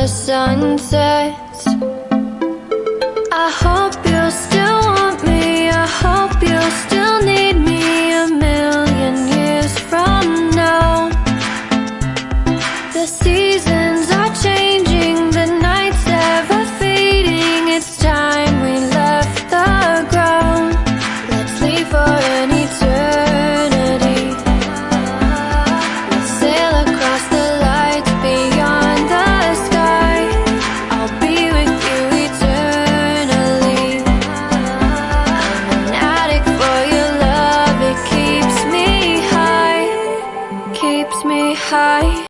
sun sets. I hope you'll still want me, I hope you'll still need me 1,000,000 years from now. The seasons are changing, the nights ever fading. It's time we left the ground. Let's leave for an eternity. Let's sail across the lights beyond the sky. I'll be with you eternally. I'm an addict for your love, it keeps me high, keeps me high.